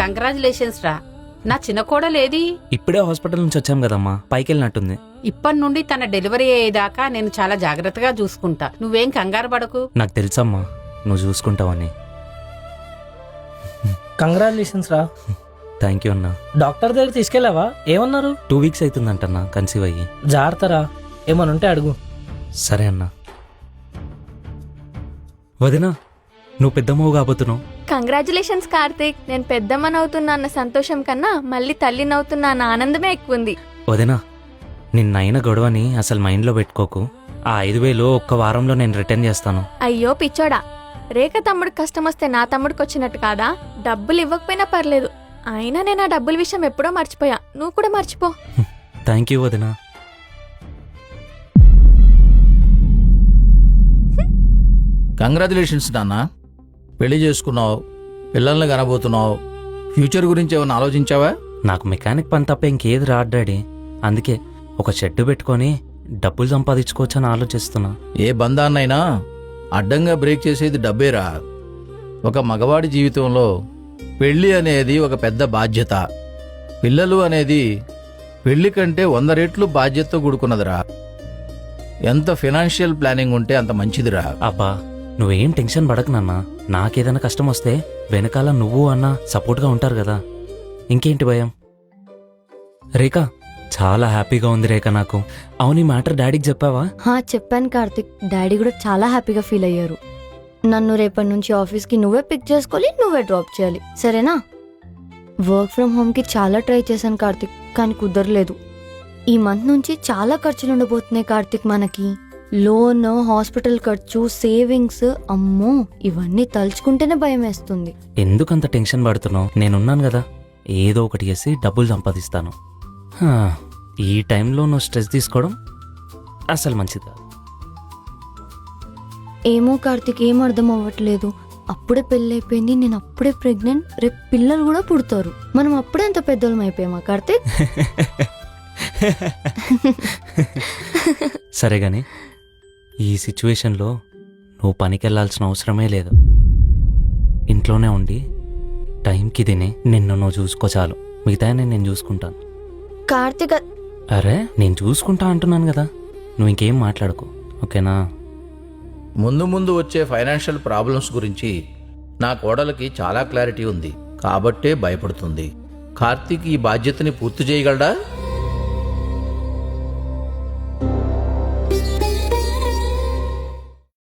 Congratulations రా. నా చిన్న కోడలేది? ఇప్పుడే హాస్పిటల్ నుంచి వచ్చాం కదమ్మా, పైకి వెళ్ళినట్టుంది. ఇప్పటి నుండి తన డెలివరీ అయ్యేదాకా నేను చాలా జాగ్రత్తగా చూసుకుంటా. నువ్వేం కంగారు పడకు. నాకు తెలుసమ్మా నువ్వు చూసుకుంటావని. కంగ్రాచులేషన్స్ రా. థ్యాంక్ యూ అన్నా. డాక్టర్ దగ్గర తీసుకెళ్ళావా? ఏమన్నారు? 2 వీక్స్ అవుతుందంటన్నా కన్సీవ్ అయ్యి. జాగ్రత్తరా, ఏమనుంటే అడుగు. సరే అన్నా. వదినా, నువ్వు పెద్దమ్మవు కాబోతున్నావు. కంగ్రాచులేషన్స్ కార్తీక్. నేను పెద్దమ్మనవుతున్నా అన్న సంతోషం కన్నా మళ్ళీ తల్లినవుతున్నా అన్న ఆనందమే ఎక్కువ ఉంది. వదినా, నిన్నైన గొడవని అసలు మైండ్లో పెట్టుకోకు. ఆ 5,000 ఒక్క వారంలో నేను రిటర్న్ చేస్తాను. అయ్యో పిచ్చోడా, రేఖ తమ్ముడికి కష్టం వస్తే నా తమ్ముడికి వచ్చినట్టు కాదా? డబ్బులు ఇవ్వకపోయినా పర్లేదు, అయినా నేను ఆ డబ్బుల విషయం ఎప్పుడో మర్చిపోయా. నువ్వు కూడా మర్చిపో. థ్యాంక్ యూ వదినా. కంగ్రాచులేషన్స్ నాన్న. పెళ్లి చేసుకున్నావు, పిల్లల్ని కనబోతున్నావు. ఫ్యూచర్ గురించి ఏమైనా ఆలోచించావా? నాకు మెకానిక్ పని తప్ప ఇంకేది రాదు డాడీ. అందుకే ఒక షెడ్ పెట్టుకొని డబ్బులు సంపాదించుకోవచ్చని ఆలోచిస్తున్నా. ఏ బంధాన్నైనా అడ్డంగా బ్రేక్ చేసేది డబ్బేరా. ఒక మగవాడి జీవితంలో పెళ్లి అనేది ఒక పెద్ద బాధ్యత. పిల్లలు అనేది పెళ్లి కంటే 100 రెట్లు బాధ్యతతో కూడుకున్నదిరా. ఎంత ఫైనాన్షియల్ ప్లానింగ్ ఉంటే అంత మంచిదిరా. అబ్బా, నువ్వేం టెన్షన్ పడకు నాన్న. నాకేదైనా కష్టం వస్తే వెనకాల నువ్వు అన్న సపోర్ట్గా ఉంటారు కదా. ఇంకేంటి భయం? రేఖ, చాలా హ్యాపీగా ఉంది రేఖ నాకు. అవును, ఈ మ్యాటర్ డాడీకి చెప్పావా? చెప్పాను కార్తిక్. డాడీ కూడా చాలా హ్యాపీగా ఫీల్ అయ్యారు. నన్ను రేపటి నుంచి ఆఫీస్కి నువ్వే పిక్ చేసుకోవాలి, నువ్వే డ్రాప్ చేయాలి, సరేనా? వర్క్ ఫ్రమ్ హోమ్కి చాలా ట్రై చేశాను కార్తిక్, కానీ కుదరలేదు. ఈ మంత్ నుంచి చాలా ఖర్చులు ఉండబోతున్నాయి కార్తిక్. మనకి లోన్, హాస్పిటల్ ఖర్చు, సేవింగ్స్, అమ్మో ఇవన్నీ తలుచుకుంటేనే భయం వేస్తుంది. ఎందుకంత టెన్షన్ పడుతున్నావు? నేనున్నాను కదా, ఏదో ఒకటి చేసి డబ్బులు సంపాదిస్తాను. ఈ టైంలో నువ్వు స్ట్రెస్ తీసుకోవడం అసలు మంచిది కాదు. ఏమో కార్తిక్, ఏం అర్థం అవ్వట్లేదు. అప్పుడే పెళ్ళైపోయింది, నేను అప్పుడే ప్రెగ్నెంట్, రేపు పిల్లలు కూడా పుడతారు. మనం అప్పుడే అంత పెద్దోళ్ళం అయిపోయామా కార్తిక్? సరే గాని ఈ సిచ్యువేషన్లో నువ్వు పనికి వెళ్ళాల్సిన అవసరమే లేదు. ఇంట్లోనే ఉండి టైంకి తిని నిన్ను నువ్వు చూసుకో చాలు. మిగతా నేను చూసుకుంటాను. కార్తిక్, అరే నేను చూసుకుంటా అంటున్నాను కదా, నువ్వు ఇంకేం మాట్లాడుకో, ఓకేనా? ముందు ముందు వచ్చే ఫైనాన్షియల్ ప్రాబ్లమ్స్ గురించి నా కోడలికి చాలా క్లారిటీ ఉంది, కాబట్టే భయపడుతుంది. కార్తీక్ ఈ బాధ్యతని పూర్తి చేయగలడా?